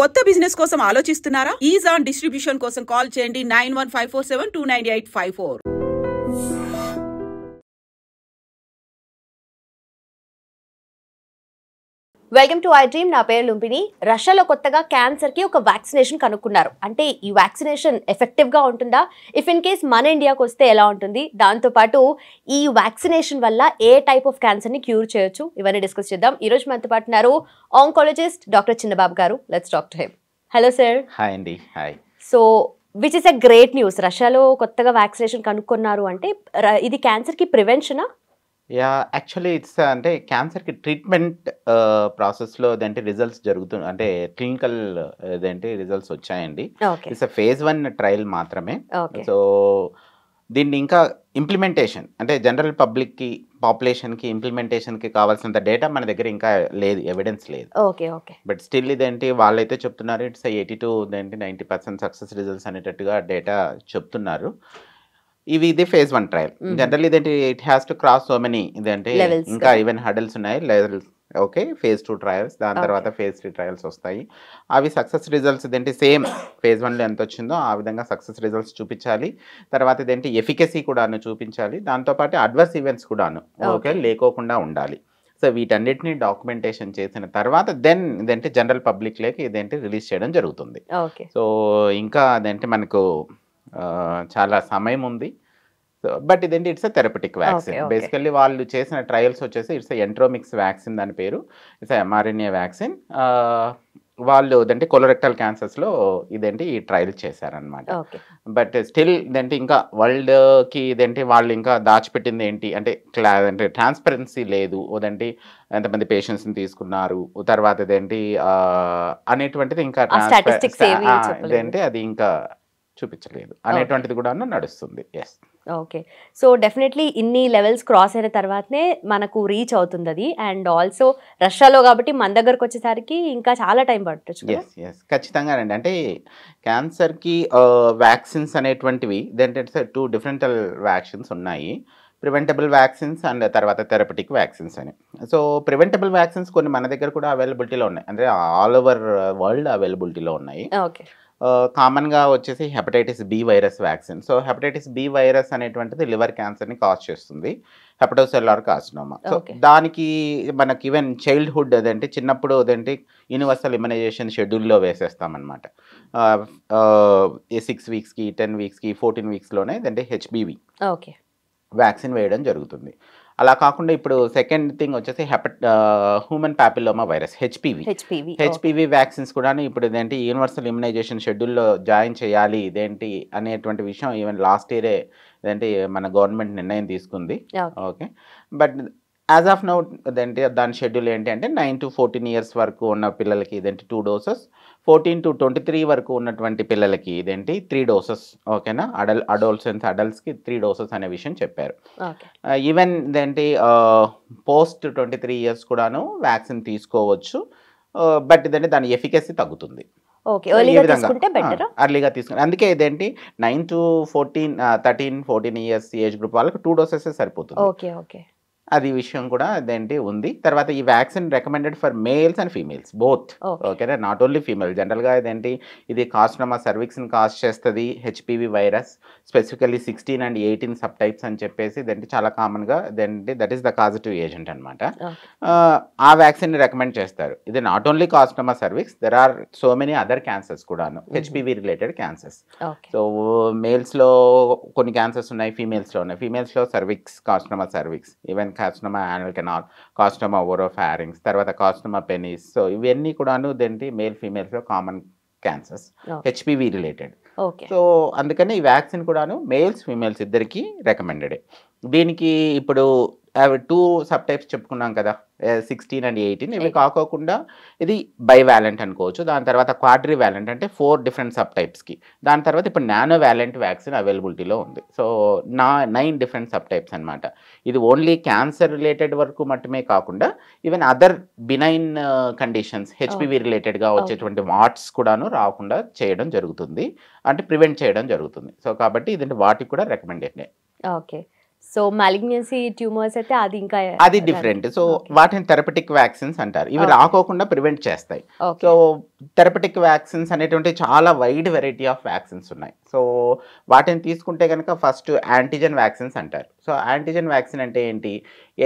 కొత్త బిజినెస్ కోసం ఆలోచిస్తున్నారా? ఈజ్ ఆన్ డిస్ట్రిబ్యూషన్ కోసం కాల్ చేయండి 9154729854. Welcome to I dream. నా పేరు లుంబిని. రష్యాలో కొత్తగా క్యాన్సర్కి ఒక వ్యాక్సినేషన్ కనుక్కున్నారు. అంటే ఈ వ్యాక్సినేషన్ ఎఫెక్టివ్గా ఉంటుందా, ఇఫ్ ఇన్ కేస్ మన ఇండియాకి వస్తే ఎలా ఉంటుంది, దాంతోపాటు ఈ వ్యాక్సినేషన్ వల్ల ఏ టైప్ ఆఫ్ క్యాన్సర్ని క్యూర్ చేయొచ్చు, ఇవన్నీ డిస్కస్ చేద్దాం. ఈరోజు మనతో పాటు ఉన్నారు oncologist doctor Chinnababu garu. Let's talk to him. Hello sir. Hi అండి. Hi. So which is a great news. రష్యాలో కొత్తగా వ్యాక్సినేషన్ కనుక్కున్నారు అంటే ఇది క్యాన్సర్కి ప్రివెన్షనా? యా, యాక్చువల్లీ ఇట్స్ అంటే క్యాన్సర్కి ట్రీట్మెంట్ ప్రాసెస్లో ఇదేంటి రిజల్ట్స్ జరుగుతుంది, అంటే క్లినికల్ ఇదేంటి రిజల్ట్స్ వచ్చాయండి. ఇట్స్ phase 1 ట్రయల్ మాత్రమే. సో దీన్ని ఇంకా ఇంప్లిమెంటేషన్ అంటే జనరల్ పబ్లిక్కి పాపులేషన్కి ఇంప్లిమెంటేషన్కి కావాల్సినంత డేటా మన దగ్గర ఇంకా లేదు, ఎవిడెన్స్ లేదు. బట్ స్టిల్ ఇదేంటి వాళ్ళైతే చెప్తున్నారు ఇట్స్ 82 90% సక్సెస్ రిజల్ట్స్ అనేటట్టుగా డేటా చెప్తున్నారు. ఇది phase 1 ట్రయల్. జనరల్ ఇదేంటి it has to cross so many ఇదేంటి ఇంకా ఈవెన్ హడల్స్ ఉన్నాయి, లెవెల్స్. ఓకే, phase 2 ట్రయల్స్, దాని తర్వాత phase 3 ట్రయల్స్ వస్తాయి. అవి సక్సెస్ రిజల్ట్స్ ఇదేంటి సేమ్ phase 1లో ఎంత వచ్చిందో ఆ విధంగా సక్సెస్ రిజల్ట్స్ చూపించాలి. తర్వాత ఇదేంటి ఎఫికసీ కూడాను చూపించాలి, దాంతోపాటు అడ్వర్స్ ఈవెంట్స్ కూడాను ఓకే లేకోకుండా ఉండాలి. సో వీటన్నిటిని డాక్యుమెంటేషన్ చేసిన తర్వాత దెన్ ఇదేంటి జనరల్ పబ్లిక్లోకి ఇదేంటి రిలీజ్ చేయడం జరుగుతుంది. సో ఇంకా అదేంటి మనకు చాలా సమయం ఉంది. బట్ ఇదేంటి ఇట్స్ థెరపటిక్ వ్యాక్సిన్. బేసికల్లీ వాళ్ళు చేసిన ట్రయల్స్ వచ్చేసి ఇట్స్ ఎంట్రోమిక్స్ వ్యాక్సిన్, దాని పేరు. It's mRNA vaccine. వాళ్ళు ఇదేంటి కొలోరెక్టల్ క్యాన్సర్స్లో ఇదేంటి ఈ ట్రయల్ చేశారనమాట. బట్ స్టిల్ ఇదేంటి ఇంకా వరల్డ్కి ఇదేంటి వాళ్ళు ఇంకా దాచిపెట్టింది ఏంటి అంటే అంటే ట్రాన్స్పరెన్సీ లేదు. అదేంటి ఎంతమంది పేషెంట్స్ని తీసుకున్నారు, తర్వాత ఇదేంటి అనేటువంటిది ఇంకా ఇదేంటి అది ఇంకా చూపించలేదు అనేటువంటిది కూడా నడుస్తుంది. ఎస్. ఓకే. సో డెఫినెట్లీ ఇన్ని లెవెల్స్ క్రాస్ అయిన తర్వాతనే మనకు రీచ్ అవుతుంది అది. అండ్ ఆల్సో రష్యాలో కాబట్టి మన దగ్గరకు వచ్చేసరికి ఇంకా చాలా టైం పట్టచ్చు. ఎస్ ఎస్ ఖచ్చితంగానండి. అంటే క్యాన్సర్కి వ్యాక్సిన్స్ అనేటువంటివి ఇదేంటే 2 డిఫరెంట్ వ్యాక్సిన్స్ ఉన్నాయి. ప్రివెంటబుల్ వ్యాక్సిన్స్ అండ్ తర్వాత థెరపటిక్ వ్యాక్సిన్స్ అని. సో ప్రివెంటబుల్ వ్యాక్సిన్స్ కొన్ని మన దగ్గర కూడా అవైలబిలిటీలో ఉన్నాయి, అంటే ఆల్ ఓవర్ వరల్డ్ అవైలబిలిటీలో ఉన్నాయి. ఓకే. కామన్గా వచ్చేసి hepatitis B virus vaccine. So hepatitis B virus అనేటువంటిది లివర్ క్యాన్సర్ని కాజ్ చేస్తుంది, హెపటోసెల్యులర్ కార్సినోమా. సో దానికి మనకి ఈవెన్ చైల్డ్హుడ్ అదేంటి చిన్నప్పుడు అదేంటి యూనివర్సల్ ఇమ్యునైజేషన్ షెడ్యూల్లో వేసేస్తామన్నమాట. 6 వీక్స్కి 10 వీక్స్కి 14 వీక్స్లోనే అదేంటి హెచ్బివి వ్యాక్సిన్ వేయడం జరుగుతుంది. అలా కాకుండా ఇప్పుడు సెకండ్ థింగ్ వచ్చేసి human papilloma virus HPV vaccines కూడా ఇప్పుడు ఇదేంటి యూనివర్సల్ ఇమ్యునైజేషన్ షెడ్యూల్లో జాయిన్ చేయాలి ఇదేంటి అనేటువంటి విషయం ఈవెన్ లాస్ట్ ఇయరే ఇదేంటి మన గవర్నమెంట్ నిర్ణయం తీసుకుంది. Okay. But as of now ఇదేంటి దాని షెడ్యూల్ ఏంటి అంటే 9 to 14 years వరకు ఉన్న పిల్లలకి ఇదేంటి 2 doses, 14 to 23 వరకు ఉన్నటువంటి పిల్లలకి ఇదేంటి 3 doses. ఓకేనా. అడల్ట్స్కి 3 doses అనే విషయం చెప్పారు. ఈవెన్ ఇదేంటి పోస్ట్ 23 years కూడాను వ్యాక్సిన్ తీసుకోవచ్చు. బట్ ఇదేంటి దాని ఎఫికసీ తగ్గుతుంది. అర్లీగా తీసుకుని అందుకే ఇదేంటి 9 to 13-14 years ఏజ్ గ్రూప్ వాళ్ళకి 2 doses సరిపోతుంది. అది విషయం కూడా అదేంటి ఉంది. తర్వాత ఈ vaccine recommended for males and females both. ఓకేనా, నాట్ ఓన్లీ ఫీమేల్. జనరల్గా ఇదేంటి ఇది కార్సినోమా సర్విక్స్ని కాజ్ చేస్తుంది HPV virus, specifically 16 and 18 sub types అని చెప్పేసి ఇదేంటి చాలా కామన్గా ఇదేంటి that is the causative agent అనమాట. ఆ వ్యాక్సిన్ని రికమెండ్ చేస్తారు. ఇది not only carcinoma cervix, there are so many other cancers కూడాను, హెచ్పివి రిలేటెడ్ క్యాన్సర్స్. సో మేల్స్లో కొన్ని క్యాన్సర్స్ ఉన్నాయి, ఫీమేల్స్లో ఉన్నాయి. ఫీమేల్స్లో cervix, carcinoma cervix, even carcinoma anal canal, carcinoma oropharynx, తర్వాత కార్సినోమా పెనిస్. సో ఇవన్నీ కూడాను దేంటి మేల్ ఫీమేల్స్లో common cancers, HPV related. So అందుకని ఈ వ్యాక్సిన్ కూడాను మేల్స్ ఫీమేల్స్ ఇద్దరికి రికమెండెడ్. దీనికి ఇప్పుడు 2 సబ్ టైప్స్ చెప్పుకున్నాం కదా, 16 and 18. ఇవి కాకోకుండా ఇది బైవాలెంట్ అనుకోవచ్చు. దాని తర్వాత క్వాడ్రీ వ్యాలెంట్ అంటే 4 డిఫరెంట్ సబ్ టైప్స్కి. దాని తర్వాత ఇప్పుడు నానో వ్యాలెంట్ వ్యాక్సిన్ అవైలబిలిటీలో ఉంది. సో 9 డిఫరెంట్ సబ్ టైప్స్ అనమాట. ఇది ఓన్లీ క్యాన్సర్ రిలేటెడ్ వరకు మట్టుమే కాకుండా even other benign conditions HPV రిలేటెడ్గా వచ్చేటువంటి వాట్స్ కూడాను రాకుండా చేయడం జరుగుతుంది, అంటే ప్రివెంట్ చేయడం జరుగుతుంది. సో కాబట్టి ఇది వాటికి కూడా recommended. Okay. So malignancy tumours అయితే అది ఇంకా అది డిఫరెంట్. సో వాటిని థెరపటిక్ వ్యాక్సిన్స్ అంటారు. ఇవి రాకోకుండా ప్రివెంట్ చేస్తాయి. సో థెరపటిక్ వ్యాక్సిన్స్ అనేటువంటి చాలా వైడ్ వెరైటీ ఆఫ్ వ్యాక్సిన్స్ ఉన్నాయి. సో వాటిని తీసుకుంటే కనుక ఫస్ట్ యాంటీజెన్ వ్యాక్సిన్స్ అంటారు. సో యాంటీజెన్ వ్యాక్సిన్ అంటే ఏంటి?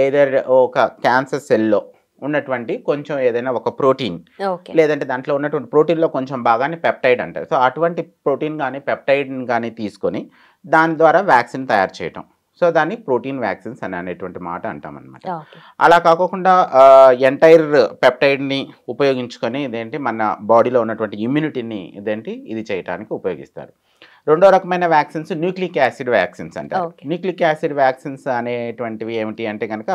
ఏదర్ ఒక క్యాన్సర్ సెల్లో ఉన్నటువంటి కొంచెం ఏదైనా ఒక ప్రోటీన్ లేదంటే దాంట్లో ఉన్నటువంటి ప్రోటీన్లో కొంచెం భాగాన్ని పెప్టైడ్ అంటారు. సో అటువంటి ప్రోటీన్ కానీ పెప్టైడ్ కానీ తీసుకొని దాని ద్వారా వ్యాక్సిన్ తయారు చేయటం. సో దాన్ని ప్రోటీన్ వ్యాక్సిన్స్ అని అనేటువంటి మాట అంటాం అనమాట. అలా కాకుండా ఎంటైర్ పెప్టైడ్ని ఉపయోగించుకొని ఇదేంటి మన బాడీలో ఉన్నటువంటి ఇమ్యూనిటీని ఇది చేయడానికి ఉపయోగిస్తారు. రెండో రకమైన వ్యాక్సిన్స్ న్యూక్లిక్ యాసిడ్ వ్యాక్సిన్స్ అంటారు. న్యూక్లిక్ యాసిడ్ వ్యాక్సిన్స్ అనేటువంటివి ఏమిటి అంటే కనుక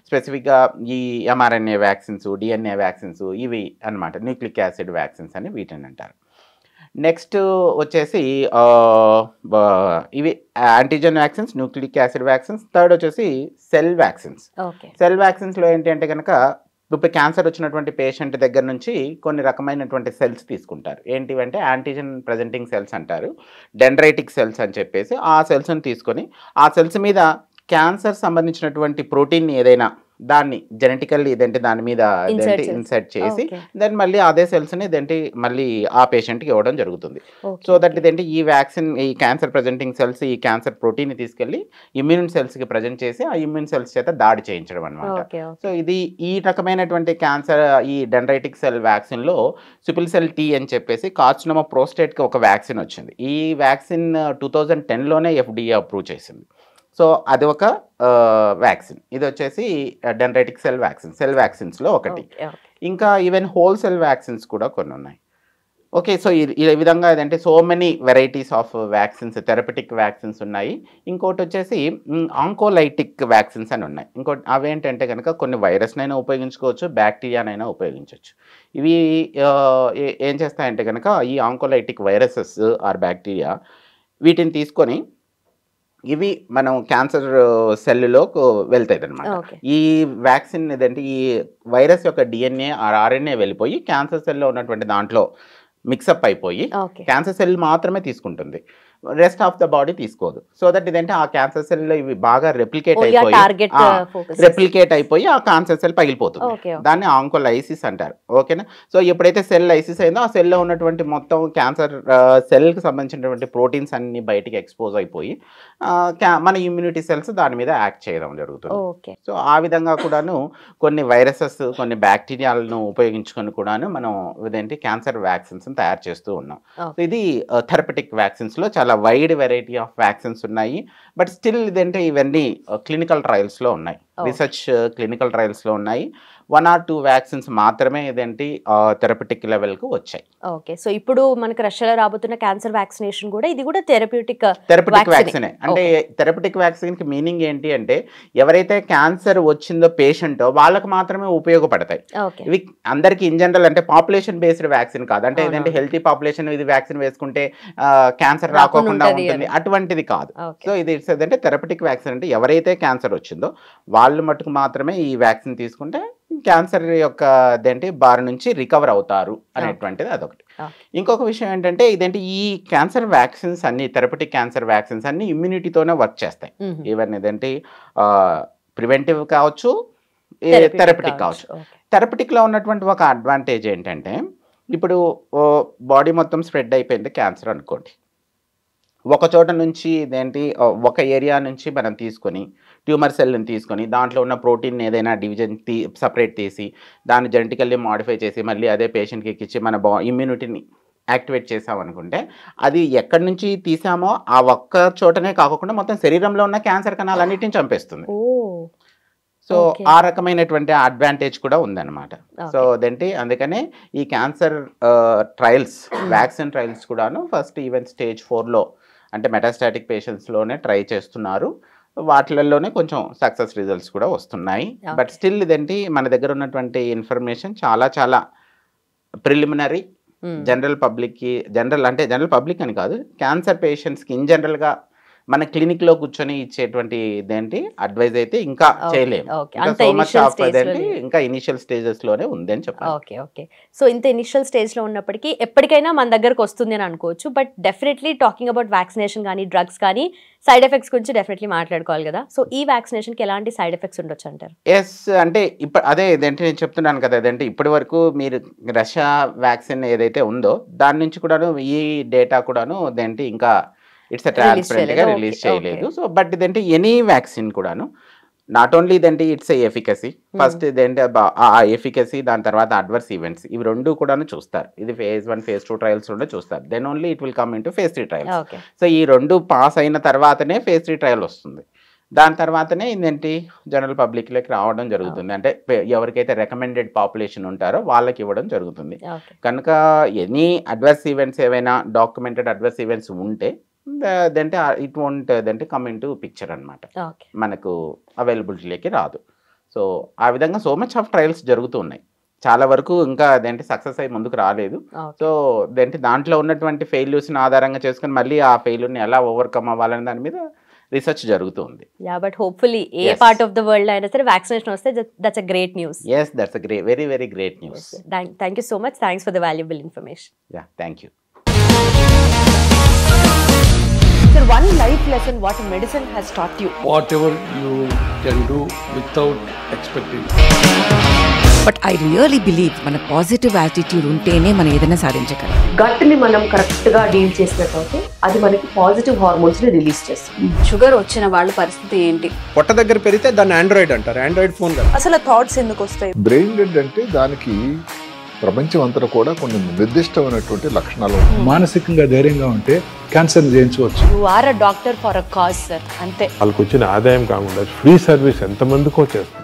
స్పెసిఫిక్గా ఈ mRNA వ్యాక్సిన్స్, DNA వ్యాక్సిన్స్ ఇవి అన్నమాట న్యూక్లిక్ యాసిడ్ వ్యాక్సిన్స్ అని వీటిని అంటారు. నెక్స్ట్ వచ్చేసి ఇవి antigen vaccines, nucleic acid vaccines. Third వచ్చేసి సెల్ వ్యాక్సిన్స్. సెల్ వ్యాక్సిన్స్లో ఏంటి అంటే కనుక ఇప్పుడు క్యాన్సర్ వచ్చినటువంటి పేషెంట్ దగ్గర నుంచి కొన్ని రకమైనటువంటి సెల్స్ తీసుకుంటారు. ఏంటివంటే యాంటీజెన్ ప్రజెంటింగ్ సెల్స్ అంటారు, డెండ్రైటిక్ సెల్స్ అని చెప్పేసి. ఆ సెల్స్ని తీసుకొని ఆ సెల్స్ మీద క్యాన్సర్ సంబంధించినటువంటి ప్రోటీన్ ఏదైనా దాన్ని జెనెటికల్లీ దాని మీద ఇన్సర్ట్ చేసి దెన్ మళ్ళీ అదే సెల్స్ని మళ్ళీ ఆ పేషెంట్కి ఇవ్వడం జరుగుతుంది. సో దట్ ఈ వ్యాక్సిన్ ఈ క్యాన్సర్ ప్రజెంటింగ్ సెల్స్ ఈ క్యాన్సర్ ప్రోటీన్ని తీసుకెళ్ళి ఇమ్యూన్ సెల్స్కి ప్రజెంట్ చేసి ఆ ఇమ్యూన్ సెల్స్ చేత దాడి చేయించడం అనమాట. సో ఇది ఈ రకమైనటువంటి క్యాన్సర్ ఈ డెండ్రైటిక్ సెల్ వ్యాక్సిన్లో సిపిల్ టీ అని చెప్పేసి కార్సినోమా ప్రోస్టేట్కి ఒక వ్యాక్సిన్ వచ్చింది. ఈ వ్యాక్సిన్ 2010లోనే FDA అప్రూవ్ చేసింది. సో అది ఒక వ్యాక్సిన్. ఇది వచ్చేసి డెండ్రైటిక్ సెల్ వ్యాక్సిన్స్లో ఒకటి. ఇంకా ఈవెన్ హోల్ సెల్ వ్యాక్సిన్స్ కూడా కొన్ని ఉన్నాయి. ఓకే, సో ఈ విధంగా ఏదంటే so many varieties of vaccines, therapeutic vaccines ఉన్నాయి. ఇంకోటి వచ్చేసి ఆంకోలైటిక్ వ్యాక్సిన్స్ అని ఉన్నాయి. ఇంకోటి అవేంటంటే కనుక కొన్ని వైరస్నైనా ఉపయోగించుకోవచ్చు, బ్యాక్టీరియానైనా ఉపయోగించవచ్చు. ఇవి ఏం చేస్తాయంటే కనుక ఈ ఆంకోలైటిక్ వైరసెస్ ఆర్ బ్యాక్టీరియా వీటిని తీసుకొని ఇవి మనం క్యాన్సర్ సెల్లో వెళ్తాయి అనమాట. ఈ వ్యాక్సిన్ ఈ వైరస్ యొక్క DNA ఆర్ RNA వెళ్ళిపోయి క్యాన్సర్ సెల్లో ఉన్నటువంటి దాంట్లో మిక్సప్ అయిపోయి క్యాన్సర్ సెల్ మాత్రమే తీసుకుంటుంది, రెస్ట్ ఆఫ్ ద బాడీ తీసుకోదు. సో దట్ ఆ క్యాన్సర్ సెల్లో ఇవి బాగా రెప్లికేట్ అయిపోయి ఆ క్యాన్సర్ సెల్ పగిలిపోతుంది. దాన్ని ఆంకోలైసిస్ అంటారు. ఓకేనా. సో ఎప్పుడైతే సెల్ లైసిస్ అయిందో ఆ సెల్లో ఉన్నటువంటి మొత్తం క్యాన్సర్ సెల్కి సంబంధించినటువంటి ప్రోటీన్స్ అన్ని బయటికి ఎక్స్పోజ్ అయిపోయి మన ఇమ్యూనిటీ సెల్స్ దాని మీద యాక్ట్ చేయడం జరుగుతుంది. సో ఆ విధంగా కూడాను కొన్ని వైరసెస్ కొన్ని బ్యాక్టీరియాలను ఉపయోగించుకొని కూడాను మనం క్యాన్సర్ వ్యాక్సిన్స్ తయారు చేస్తూ ఉన్నాం. ఇది థెరపటిక్ వ్యాక్సిన్స్లో చాలా వైడ్ వెరైటీ ఆఫ్ వ్యాక్సిన్స్ ఉన్నాయి. బట్ స్టిల్ ఇవన్నీ క్లినికల్ ట్రయల్స్లో ఉన్నాయి, రీసెర్చ్ క్లినికల్ ట్రయల్స్లో ఉన్నాయి. 1 or 2 వ్యాక్సిన్స్ మాత్రమే థెరపటిక్ లెవెల్కు వచ్చాయి. ఓకే, సో ఇప్పుడు మనకు రష్యాలో రాబోతున్న క్యాన్సర్ వ్యాక్సినేషన్ కూడా ఇది కూడా థెరప్యూటిక్ వ్యాక్సినే. అంటే థెరపటిక్ వ్యాక్సిన్కి మీనింగ్ ఏంటి అంటే ఎవరైతే క్యాన్సర్ వచ్చిందో పేషెంట్ వాళ్ళకి మాత్రమే ఉపయోగపడతాయి. ఇవి అందరికి ఇన్ జనరల్ అంటే పాపులేషన్ బేస్డ్ వ్యాక్సిన్ కాదు. అంటే హెల్తీ పాపులేషన్ ఇది వ్యాక్సిన్ వేసుకుంటే క్యాన్సర్ రాకుండా ఉంటుంది అటువంటిది కాదు. సో ఇది థెరపటిక్ వ్యాక్సిన్ అంటే ఎవరైతే క్యాన్సర్ వచ్చిందో వాళ్ళు మటుకు మాత్రమే ఈ వ్యాక్సిన్ తీసుకుంటే క్యాన్సర్ యొక్క బారి నుంచి రికవర్ అవుతారు అనేటువంటిది అదొకటి. ఇంకొక విషయం ఏంటంటే ఈ క్యాన్సర్ వ్యాక్సిన్స్ అన్ని థెరపటిక్ క్యాన్సర్ వ్యాక్సిన్స్ అన్ని ఇమ్యూనిటీతోనే వర్క్ చేస్తాయి. ఈవెన్ ప్రివెంటివ్ కావచ్చు, థెరపటిక్ కావచ్చు. థెరపటిక్లో ఉన్నటువంటి ఒక అడ్వాంటేజ్ ఏంటంటే ఇప్పుడు బాడీ మొత్తం స్ప్రెడ్ అయిపోయింది క్యాన్సర్ అనుకోండి, ఒక చోట నుంచి ఒక ఏరియా నుంచి మనం తీసుకొని ట్యూమర్ సెల్ని తీసుకొని దాంట్లో ఉన్న ప్రోటీన్ ఏదైనా డివిజన్ సపరేట్ తీసి దాన్ని జెనెటికల్లీ మాడిఫై చేసి మళ్ళీ అదే పేషెంట్కి ఎక్కించి మన ఇమ్యూనిటీని యాక్టివేట్ చేసామనుకుంటే అది ఎక్కడి నుంచి తీసామో ఆ ఒక్క చోటనే కాకుండా మొత్తం శరీరంలో ఉన్న క్యాన్సర్ కణాలన్నిటిని చంపేస్తుంది. సో ఆ రకమైనటువంటి అడ్వాంటేజ్ కూడా ఉందన్నమాట. సో అందుకనే ఈ క్యాన్సర్ ట్రయల్స్ వ్యాక్సిన్ ట్రయల్స్ కూడాను ఫస్ట్ ఈవెన్ స్టేజ్ 4లో అంటే మెటాస్టాటిక్ పేషెంట్స్లోనే ట్రై చేస్తున్నారు. వాటిలలోనే కొంచెం సక్సెస్ రిజల్ట్స్ కూడా వస్తున్నాయి. బట్ స్టిల్ మన దగ్గర ఉన్నటువంటి ఇన్ఫర్మేషన్ చాలా చాలా ప్రిలిమినరీ. జనరల్ పబ్లిక్కి జనరల్ పబ్లిక్ అని కాదు, క్యాన్సర్ పేషెంట్స్కి ఇన్ జనరల్గా మన క్లినిక్ లో కూర్చొని ఇచ్చేటువంటి ఇదేంటి అడ్వైజ్ అయితే ఇంకా చేయలేము. సో మచ్ ఆఫ్ అదేంటి ఇంకా ఇనిషియల్ స్టేజెస్ లోనే ఉంది అని చెప్పాలి. Okay okay. సో ఇంత ఇనిషియల్ స్టేజ్ లో ఉన్నప్పటికీ ఎప్పటికైనా మన దగ్గరకు వస్తుంది అని అనుకోవచ్చు. But definitely talking about vaccination కానీ డ్రగ్స్ కానీ సైడ్ ఎఫెక్ట్స్ గురించి డెఫినెట్లీ మాట్లాడుకోవాలి కదా. సో ఈ వ్యాక్సినేషన్ కి ఎలాంటి సైడ్ ఎఫెక్ట్స్ ఉండొచ్చు అంటారు? ఎస్, అంటే ఇప్పుడు అదే ఇదేంటి నేను చెప్తున్నాను కదా, అదేంటి ఇప్పటి వరకు మీరు రష్యా వ్యాక్సిన్ ఏదైతే ఉందో దాని నుంచి కూడాను ఈ డేటా కూడాను ఇదేంటి ఇంకా ఇట్స్ ట్రాన్స్పరెంట్ గా రిలీజ్ చేయలేదు. సో బట్ ఇదేంటి ఎనీ వ్యాక్సిన్ కూడాను నాట్ ఓన్లీ ఇదేంటి ఇట్స్ ఎఫికసీ, ఫస్ట్ ఇదేంటి ఆ ఎఫికసీ, దాని తర్వాత అడ్వర్స్ ఈవెంట్స్, ఇవి రెండు కూడాను చూస్తారు. ఇది phase 1 phase 2 ట్రయల్స్ కూడా చూస్తారు. Then only it will come into phase 3 trials. So ఈ రెండు పాస్ అయిన తర్వాతనే phase 3 ట్రయల్ వస్తుంది. దాని తర్వాతనే ఏంటంటే జనరల్ పబ్లిక్లోకి రావడం జరుగుతుంది. అంటే ఎవరికైతే రికమెండెడ్ పాపులేషన్ ఉంటారో వాళ్ళకి ఇవ్వడం జరుగుతుంది. కనుక ఎనీ అడ్వర్స్ ఈవెంట్స్ ఏవైనా డాక్యుమెంటెడ్ అడ్వర్స్ ఈవెంట్స్ ఉంటే దంటే ఇట్ వోంట్ దంటే కమ్ ఇన్ టు పిక్చర్ అనమాట, మనకు అవైలబిలిటీలోకి రాదు. సో ఆ విధంగా సో మచ్ ఆఫ్ ట్రయల్స్ జరుగుతూ ఉన్నాయి. చాలా వరకు ఇంకా అదేంటి సక్సెస్ అయ్యి ముందుకు రాలేదు. సో అదేంటి దాంట్లో ఉన్నటువంటి ఫెయిల్యూర్స్ని ఆధారంగా చేసుకుని మళ్ళీ ఆ ఫెయిల్యూర్ని ఎలా ఓవర్కమ్ అవ్వాలనే దాని మీద రీసెర్చ్ జరుగుతుంది. Yeah, but hopefully A part of the world అయినా సరే వ్యాక్సినేషన్ వస్తే that's a great news. yes, that's a great, very very great news. Thank you so much. Thanks for the valuable information. Yeah, thank you. Sir, one life lesson what medicine has taught you. Whatever you can do without expecting. But I really believe మన positive attitude ఉంటేనే మనం ఏదైనా సాధించగలం. గట్ని మనం కరెక్ట్గా deal చేసినట్లయితే అది మనకి పాజిటివ్ హార్మోన్స్ని రిలీజ్ చేస్తుంది. షుగర్ వచ్చిన వాళ్ళ పరిస్థితి ఏంటి? పొట్ట దగ్గర పెరిగితే దాన్ని ఆండ్రాయిడ్ అంటారు, ఆండ్రాయిడ్ ఫోన్ కదా. అసలు థాట్స్ ఎందుకు వస్తాయి? బ్రెయిన్ డెడ్ అంటే దానికి ప్రపంచం అంతా కూడా కొన్ని నిర్దిష్టమైనటువంటి లక్షణాలు. మానసికంగా ధైర్యంగా ఉంటే క్యాన్సర్ జయించవచ్చు. You are a doctor for a cause, sir. అంతే. వాళ్ళకి వచ్చిన ఆదాయం కాకుండా ఫ్రీ సర్వీస్ ఎంతమందికో చేస్తారు.